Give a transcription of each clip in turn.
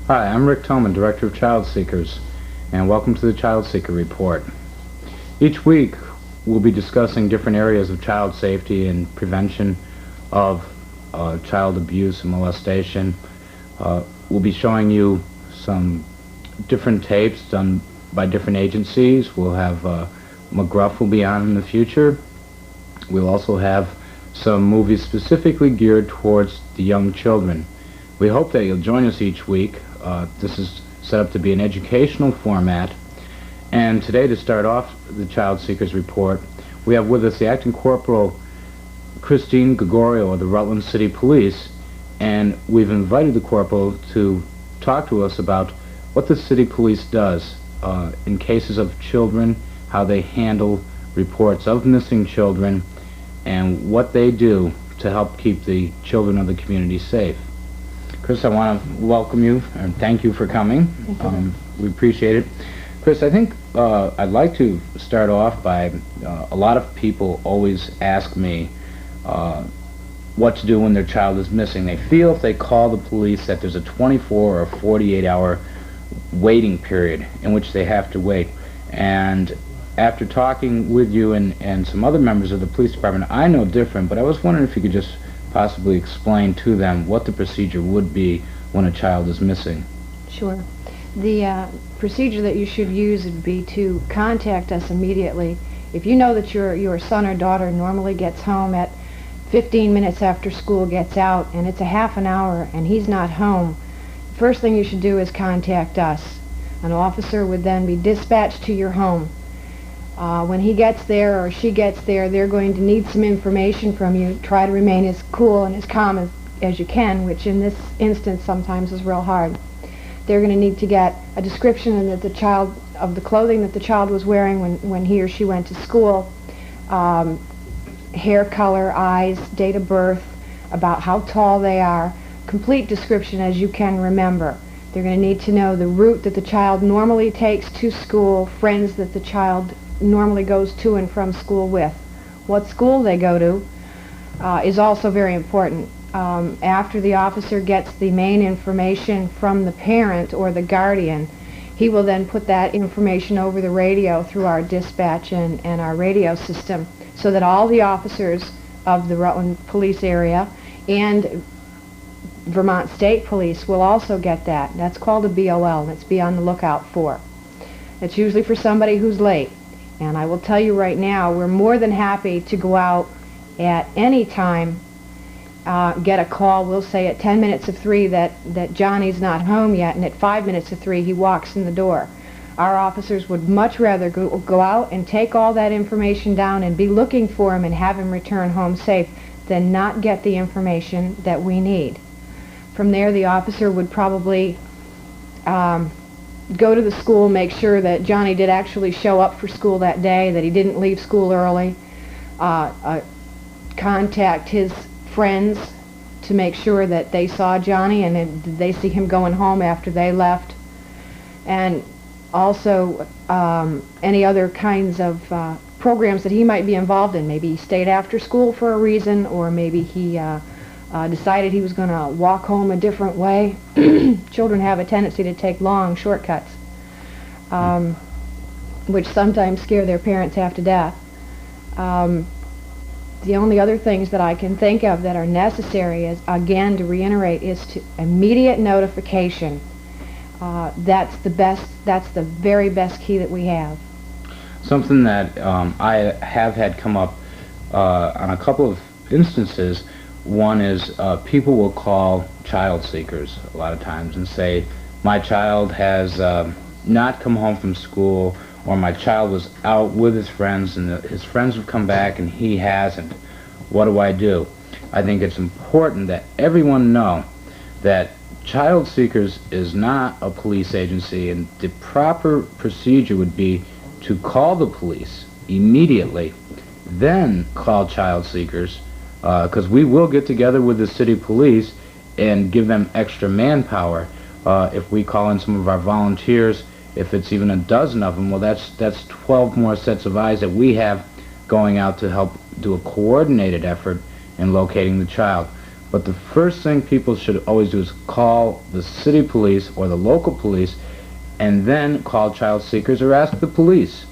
Hi, I'm Rick Toman, Director of Child Seekers, and welcome to the Child Seeker Report. Each week, we'll be discussing different areas of child safety and prevention of child abuse and molestation. We'll be showing you some different tapes done by different agencies. We'll have McGruff will be on in the future. We'll also have some movies specifically geared towards the young children. We hope that you'll join us each week. This is set up to be an educational format. And today, to start off the Child Seekers Report, we have with us the Acting Corporal Christine Gregorio of the Rutland City Police, and we've invited the Corporal to talk to us about what the City Police does in cases of children, how they handle reports of missing children, and what they do to help keep the children of the community safe. Chris, I want to welcome you and thank you for coming. We appreciate it. Chris, I think I'd like to start off by, a lot of people always ask me what to do when their child is missing. They feel if they call the police that there's a 24 or 48-hour waiting period in which they have to wait. And after talking with you and some other members of the police department, I know different, but I was wondering if you could just possibly explain to them what the procedure would be when a child is missing. Sure. The procedure that you should use would be to contact us immediately. If you know that your son or daughter normally gets home at 15 minutes after school gets out and it's a half an hour and he's not home, first thing you should do is contact us. An officer would then be dispatched to your home. When he gets there or she gets there, they're going to need some information from you. Try to remain as cool and as calm as you can, which in this instance sometimes is real hard. They're going to need to get a description of the clothing that the child was wearing when he or she went to school, hair color, eyes, date of birth, about how tall they are, complete description as you can remember. They're going to need to know the route that the child normally takes to school, friends that the child normally goes to and from school with. What school they go to is also very important. After the officer gets the main information from the parent or the guardian, he will then put that information over the radio through our dispatch and our radio system so that all the officers of the Rutland Police area and Vermont State Police will also get that. That's called a BOL, and it's be on the lookout for. It's usually for somebody who's late. And I will tell you right now, we're more than happy to go out at any time, get a call, we'll say at 10 minutes of 3 that Johnny's not home yet, and at 5 minutes of 3 he walks in the door. Our officers would much rather go out and take all that information down and be looking for him and have him return home safe than not get the information that we need. From there, the officer would probably go to the school, make sure that Johnny did actually show up for school that day, that he didn't leave school early, contact his friends to make sure that they saw Johnny and did they see him going home after they left, and also any other kinds of programs that he might be involved in. Maybe he stayed after school for a reason, or maybe he decided he was going to walk home a different way. Children have a tendency to take long shortcuts, which sometimes scare their parents half to death. The only other things that I can think of that are necessary is, again, to reiterate, is to immediate notification. That's the very best key that we have. Something that I have had come up on a couple of instances. One is people will call child seekers a lot of times and say, my child has not come home from school, or my child was out with his friends and his friends have come back and he hasn't. What do I do? I think it's important that everyone know that Child Seekers is not a police agency, and the proper procedure would be to call the police immediately, then call Child Seekers, because we will get together with the city police and give them extra manpower. If we call in some of our volunteers, if it's even a dozen of them, well, that's 12 more sets of eyes that we have going out to help do a coordinated effort in locating the child. But the first thing people should always do is call the city police or the local police, and then call child seekers or ask the police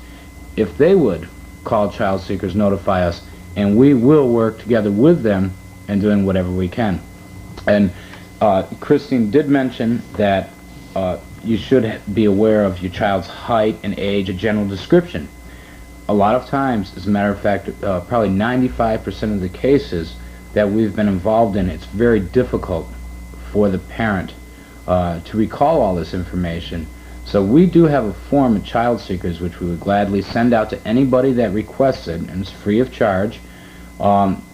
if they would call child seekers, notify us, and we will work together with them in doing whatever we can. And Christine did mention that you should be aware of your child's height and age, a general description. A lot of times, as a matter of fact, probably 95% of the cases that we've been involved in, it's very difficult for the parent to recall all this information. So we do have a form at Child Seekers which we would gladly send out to anybody that requests it, and it's free of charge. Some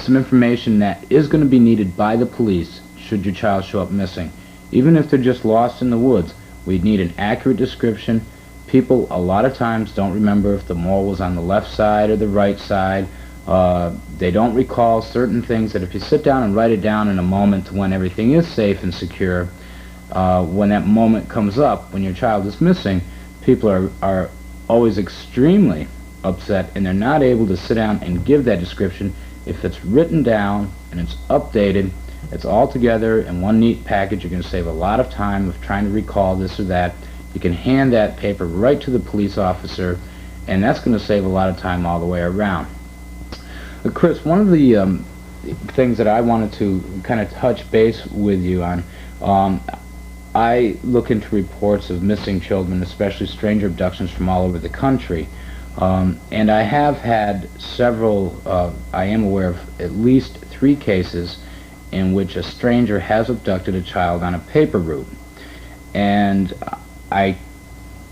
information that is going to be needed by the police should your child show up missing. Even if they're just lost in the woods, we need an accurate description. People a lot of times don't remember if the mole was on the left side or the right side. They don't recall certain things that if you sit down and write it down in a moment when everything is safe and secure, when that moment comes up, when your child is missing, people are always extremely upset, and they're not able to sit down and give that description. If it's written down and it's updated, it's all together in one neat package, you're going to save a lot of time of trying to recall this or that. You can hand that paper right to the police officer, and that's going to save a lot of time all the way around. Chris, one of the things that I wanted to kind of touch base with you on, I look into reports of missing children, especially stranger abductions from all over the country. And I have had several, I am aware of at least 3 cases in which a stranger has abducted a child on a paper route. And I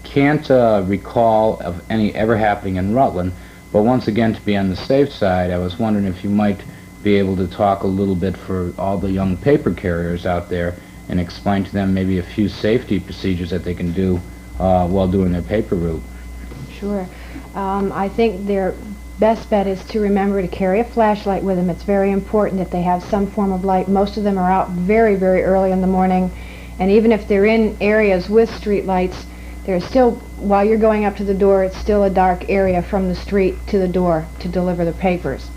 can't recall of any ever happening in Rutland, but once again, to be on the safe side, I was wondering if you might be able to talk a little bit for all the young paper carriers out there and explain to them maybe a few safety procedures that they can do while doing their paper route. Sure. I think their best bet is to remember to carry a flashlight with them. It's very important that they have some form of light. Most of them are out very, very early in the morning, and even if they're in areas with street lights, there's still, while you're going up to the door, it's still a dark area from the street to the door to deliver the papers.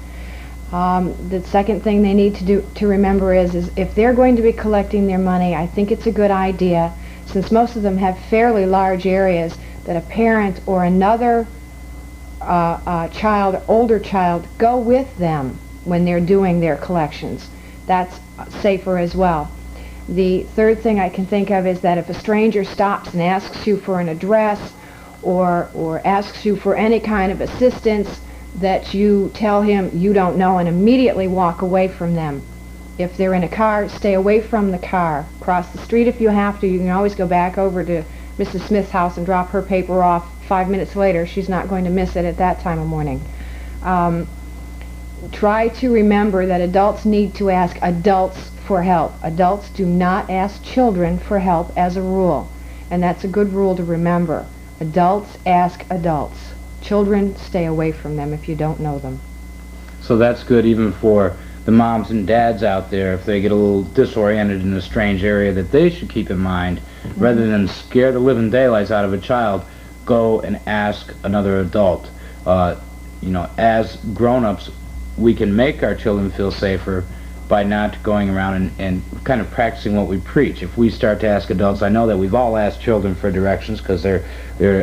The second thing they need to remember is if they're going to be collecting their money, I think it's a good idea, since most of them have fairly large areas, that a parent or another child, older child, go with them when they're doing their collections. That's safer as well. The third thing I can think of is that if a stranger stops and asks you for an address or asks you for any kind of assistance, that you tell him you don't know and immediately walk away from them. If they're in a car, stay away from the car. Cross the street if you have to. You can always go back over to Mrs. Smith's house and drop her paper off 5 minutes later. She's not going to miss it at that time of morning. Try to remember that adults need to ask adults for help. Adults do not ask children for help as a rule, and that's a good rule to remember. Adults ask adults. Children, stay away from them if you don't know them. So that's good even for the moms and dads out there, if they get a little disoriented in a strange area, that they should keep in mind, rather than scare the living daylights out of a child, go and ask another adult. You know, as grown-ups, we can make our children feel safer by not going around and kind of practicing what we preach. If we start to ask adults, I know that we've all asked children for directions because they're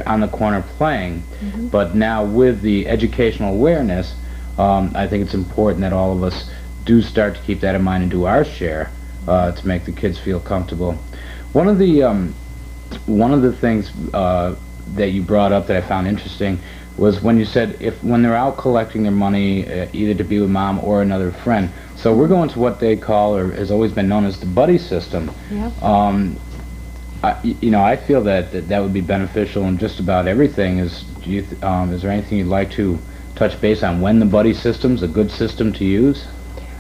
on the corner playing, but now with the educational awareness, I think it's important that all of us do start to keep that in mind and do our share to make the kids feel comfortable. One of the things that you brought up that I found interesting was when you said when they're out collecting their money, either to be with mom or another friend. So we're going to what they call, or has always been known as, the buddy system. Yep. I feel that would be beneficial in just about everything. Is there anything you'd like to touch base on when the buddy system's a good system to use?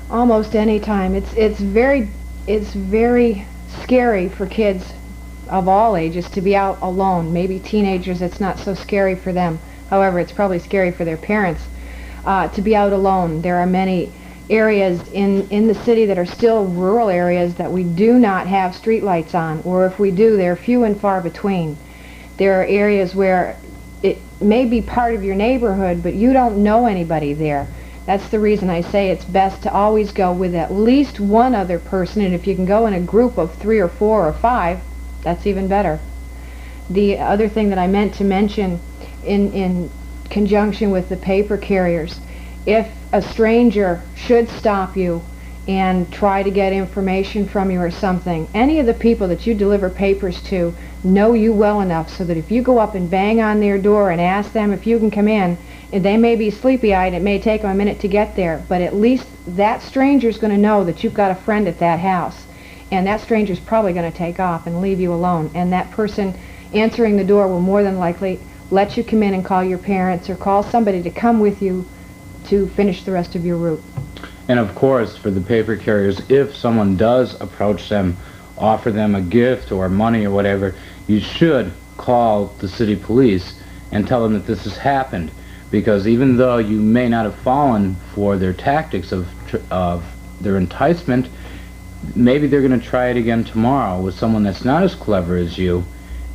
Almost any time. It's very scary for kids of all ages to be out alone. Maybe teenagers, it's not so scary for them. However, it's probably scary for their parents to be out alone. There are many areas in the city that are still rural areas that we do not have street lights on, or if we do, they're few and far between. There are areas where it may be part of your neighborhood, but you don't know anybody there. That's the reason I say it's best to always go with at least one other person, and if you can go in a group of 3 or 4 or 5, that's even better. The other thing that I meant to mention in conjunction with the paper carriers, if a stranger should stop you and try to get information from you or something, any of the people that you deliver papers to know you well enough so that if you go up and bang on their door and ask them if you can come in, they may be sleepy-eyed, it may take them a minute to get there, but at least that stranger's going to know that you've got a friend at that house, and that stranger's probably going to take off and leave you alone, and that person answering the door will more than likely let you come in and call your parents or call somebody to come with you to finish the rest of your route. And of course, for the paper carriers, if someone does approach them, offer them a gift or money or whatever, you should call the city police and tell them that this has happened. Because even though you may not have fallen for their tactics of their enticement, maybe they're going to try it again tomorrow with someone that's not as clever as you,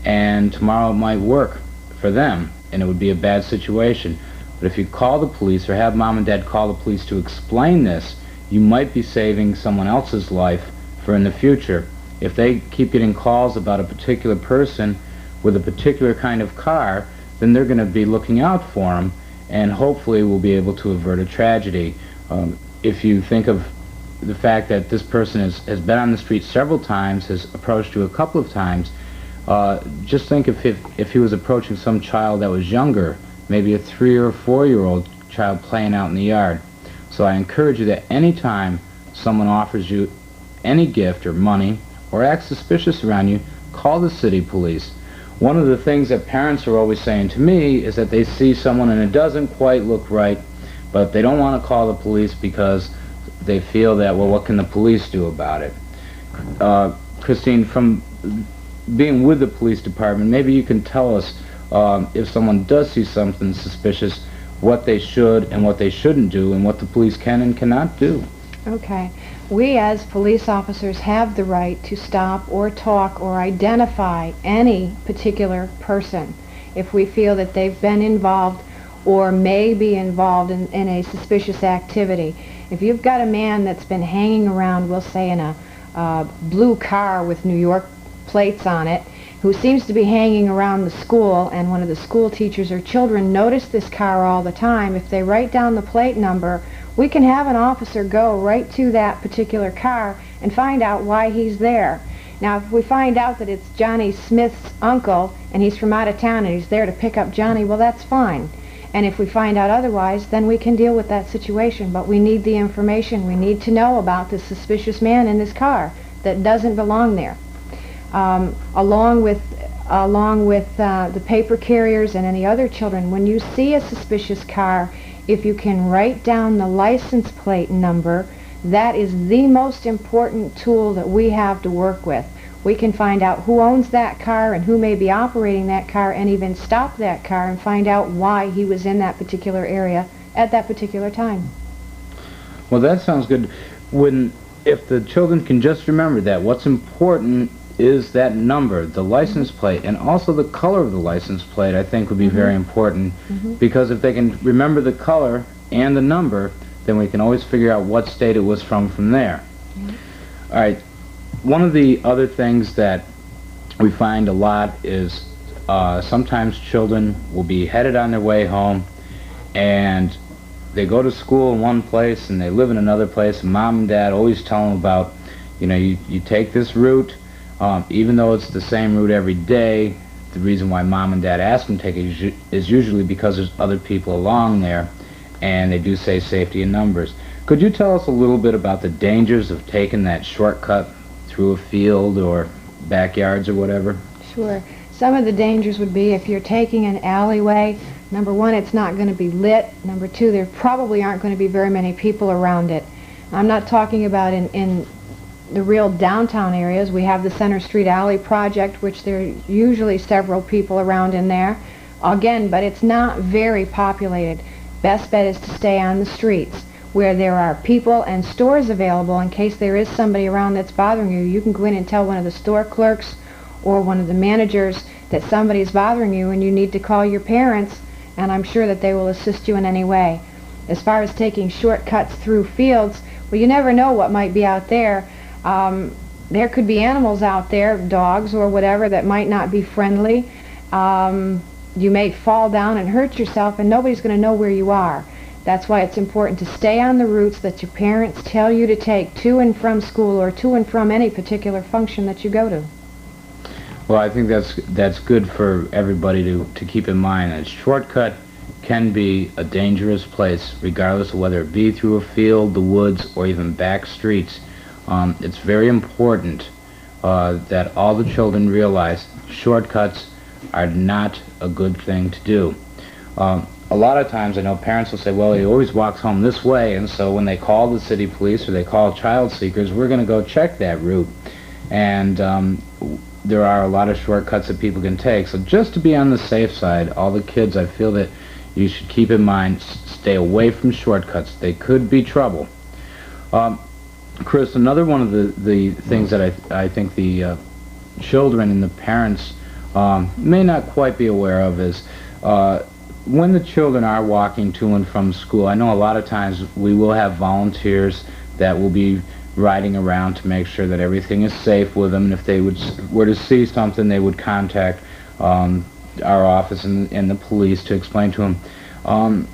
and tomorrow it might work for them, and it would be a bad situation. But if you call the police or have Mom and Dad call the police to explain this, you might be saving someone else's life for in the future. If they keep getting calls about a particular person with a particular kind of car, then they're going to be looking out for them, and hopefully we'll be able to avert a tragedy. If you think of the fact that this person has been on the street several times, has approached you a couple of times, just think if he was approaching some child that was younger, maybe a 3 or 4-year-old child playing out in the yard. So I encourage you that anytime someone offers you any gift or money or acts suspicious around you, call the city police. One of the things that parents are always saying to me is that they see someone and it doesn't quite look right, but they don't want to call the police because they feel that, well, what can the police do about it? Christine, from being with the police department, maybe you can tell us if someone does see something suspicious, what they should and what they shouldn't do, and what the police can and cannot do. Okay. We as police officers have the right to stop or talk or identify any particular person if we feel that they've been involved or may be involved in a suspicious activity. If you've got a man that's been hanging around, we'll say in a blue car with New York plates on it, who seems to be hanging around the school, and one of the school teachers or children notice this car all the time, if they write down the plate number, we can have an officer go right to that particular car and find out why he's there. Now, if we find out that it's Johnny Smith's uncle and he's from out of town and he's there to pick up Johnny, well, that's fine. And if we find out otherwise, then we can deal with that situation. But we need the information. We need to know about this suspicious man in this car that doesn't belong there. Along with the paper carriers and any other children, when you see a suspicious car, if you can write down the license plate number, that is the most important tool that we have to work with. We can find out who owns that car and who may be operating that car, and even stop that car and find out why he was in that particular area at that particular time. Well, that sounds good. If the children can just remember that, what's important is that number, the license plate, and also the color of the license plate, I think would be very important, because if they can remember the color and the number, then we can always figure out what state it was from there. All right, one of the other things that we find a lot is sometimes children will be headed on their way home, and they go to school in one place and they live in another place, and Mom and Dad always tell them about, you take this route. Even though it's the same route every day, the reason why Mom and Dad ask them to take it is usually because there's other people along there, and they do say safety in numbers. Could you tell us a little bit about the dangers of taking that shortcut through a field or backyards or whatever? Sure. Some of the dangers would be if you're taking an alleyway, number one, it's not going to be lit. Number two, there probably aren't going to be very many people around it. I'm not talking about in the real downtown areas. We have the Center Street Alley project, which there are usually several people around in there. Again, but it's not very populated. Best bet is to stay on the streets where there are people and stores available in case there is somebody around that's bothering you. You can go in and tell one of the store clerks or one of the managers that somebody's bothering you and you need to call your parents, and I'm sure that they will assist you in any way. As far as taking shortcuts through fields, well, you never know what might be out there. There could be animals out there, dogs or whatever, that might not be friendly. You may fall down and hurt yourself, and nobody's going to know where you are. That's why it's important to stay on the routes that your parents tell you to take to and from school or to and from any particular function that you go to. Well, I think that's good for everybody to keep in mind. A shortcut can be a dangerous place, regardless of whether it be through a field, the woods, or even back streets. It's very important that all the children realize shortcuts are not a good thing to do. A lot of times I know parents will say, well, he always walks home this way, and so when they call the city police or they call child seekers, we're going to go check that route. And there are a lot of shortcuts that people can take. So just to be on the safe side, all the kids, I feel that you should keep in mind, stay away from shortcuts. They could be trouble. Chris, another one of the things that I think the children and the parents may not quite be aware of is when the children are walking to and from school, I know a lot of times we will have volunteers that will be riding around to make sure that everything is safe with them, and if they were to see something, they would contact our office and the police to explain to them.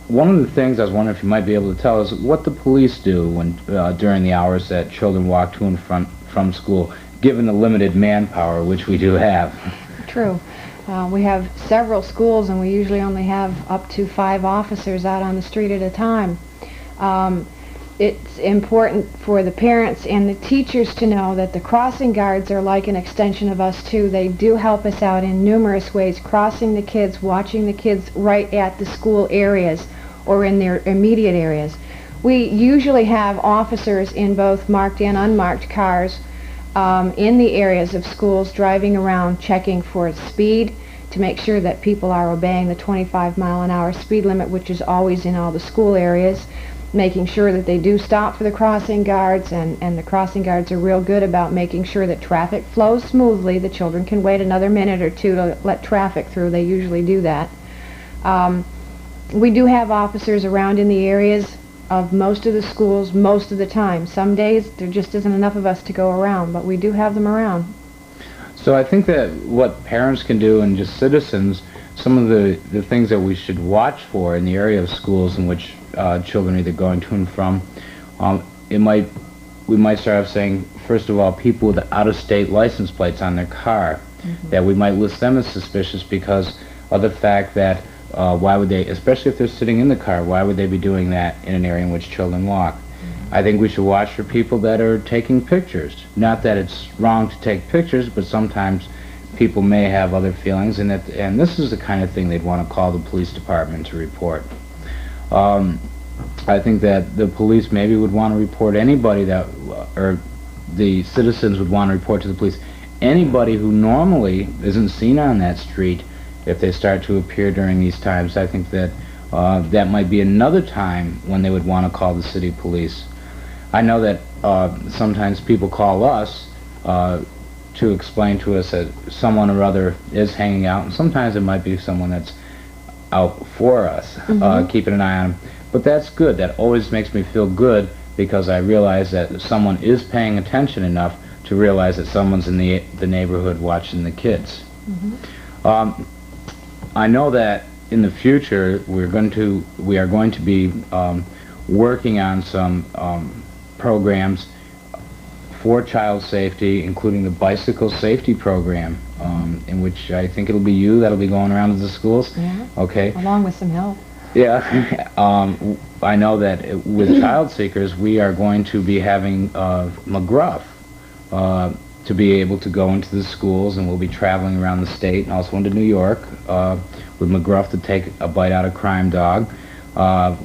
One of the things I was wondering if you might be able to tell us what the police do when during the hours that children walk to and from school, given the limited manpower which we do have. True. We have several schools, and we usually only have up to 5 officers out on the street at a time. It's important for the parents and the teachers to know that the crossing guards are like an extension of us too. They do help us out in numerous ways, crossing the kids, watching the kids right at the school areas or in their immediate areas. We usually have officers in both marked and unmarked cars in the areas of schools, driving around checking for speed to make sure that people are obeying the 25-mile-an-hour speed limit, which is always in all the school areas, making sure that they do stop for the crossing guards, and the crossing guards are real good about making sure that traffic flows smoothly. The children can wait another minute or two to let traffic through. They usually do that. We do have officers around in the areas of most of the schools most of the time. Some days there just isn't enough of us to go around, but we do have them around. So I think that what parents can do and just citizens, some of the things that we should watch for in the area of schools in which children are either going to and from, we might start off saying, first of all, people with out-of-state license plates on their car, that we might list them as suspicious because of the fact that why would they, especially if they're sitting in the car, why would they be doing that in an area in which children walk? I think we should watch for people that are taking pictures. Not that it's wrong to take pictures, but sometimes people may have other feelings, and this is the kind of thing they'd want to call the police department to report. I think that the police maybe would want to report anybody that, or the citizens would want to report to the police anybody who normally isn't seen on that street if they start to appear during these times. I think that that might be another time when they would want to call the city police. I know that sometimes people call us to explain to us that someone or other is hanging out, and sometimes it might be someone that's out for us, keeping an eye on them. But that's good. That always makes me feel good because I realize that someone is paying attention enough to realize that someone's in the neighborhood watching the kids. I know that in the future we are going to be working on some programs for child safety, including the bicycle safety program, in which I think it'll be you that'll be going around to the schools. Yeah. Okay. Along with some help. Yeah. I know that with child seekers we are going to be having McGruff to be able to go into the schools, and we'll be traveling around the state and also into New York with McGruff to take a bite out of crime dog. I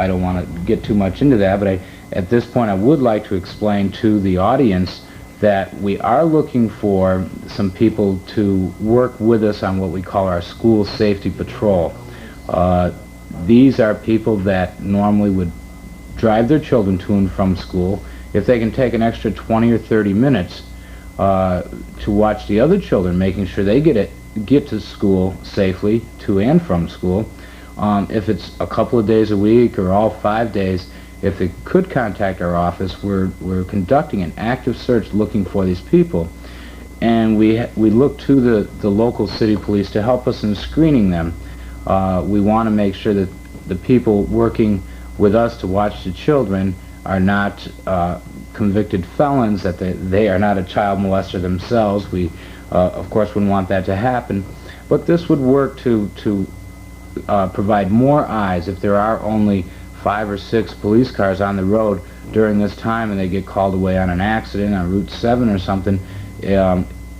don't want to get too much into that, but at this point I would like to explain to the audience that we are looking for some people to work with us on what we call our school safety patrol. These are people that normally would drive their children to and from school. If they can take an extra 20 or 30 minutes to watch the other children, making sure they get to school safely, to and from school, If it's a couple of days a week or all 5 days, if they could contact our office, we're conducting an active search looking for these people. And we look to the local city police to help us in screening them. We want to make sure that the people working with us to watch the children are not convicted felons, that they are not a child molester themselves. We, of course, wouldn't want that to happen. But this would work to provide more eyes. If there are only 5 or 6 police cars on the road during this time and they get called away on an accident on Route 7 or something,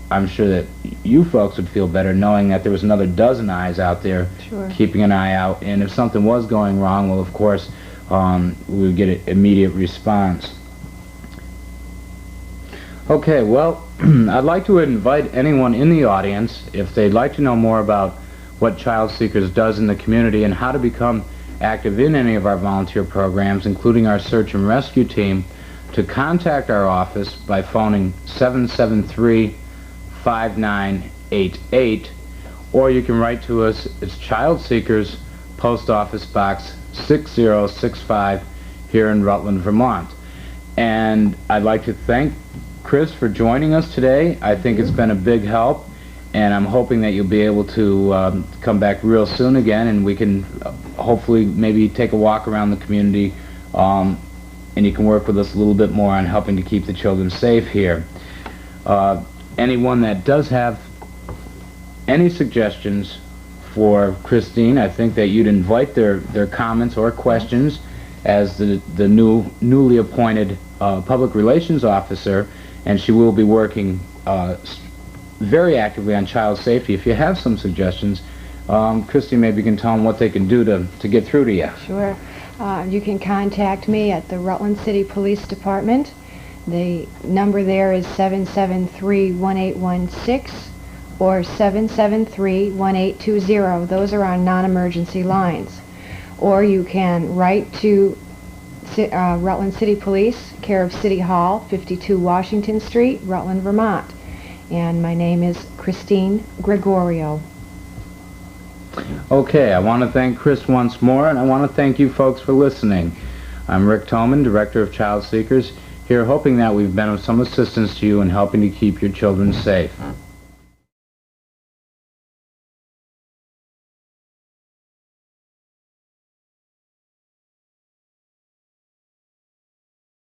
I'm sure that you folks would feel better knowing that there was another dozen eyes out there keeping an eye out. And if something was going wrong, well, of course, we would get an immediate response. Okay, well, I'd like to invite anyone in the audience, if they'd like to know more about what Child Seekers does in the community and how to become active in any of our volunteer programs, including our search and rescue team, to contact our office by phoning 773-5988, or you can write to us. It's Child Seekers, Post Office Box 6065 here in Rutland, Vermont. And I'd like to thank Chris for joining us today. I think it's been a big help, and I'm hoping that you'll be able to come back real soon again, and we can hopefully maybe take a walk around the community, and you can work with us a little bit more on helping to keep the children safe here. Anyone that does have any suggestions for Christine, I think that you'd invite their comments or questions as the newly appointed public relations officer, and she will be working very actively on child safety. If you have some suggestions, Christine, maybe you can tell them what they can do to get through to you. Sure. You can contact me at the Rutland City Police Department. The number there is 773-1816 or 773-1820. Those are our non-emergency lines. Or you can write to Rutland City Police, care of City Hall, 52 Washington Street, Rutland, Vermont. And my name is Christine Gregorio. Okay, I want to thank Chris once more, and I want to thank you folks for listening. I'm Rick Toman, Director of Child Seekers, here hoping that we've been of some assistance to you in helping to keep your children safe.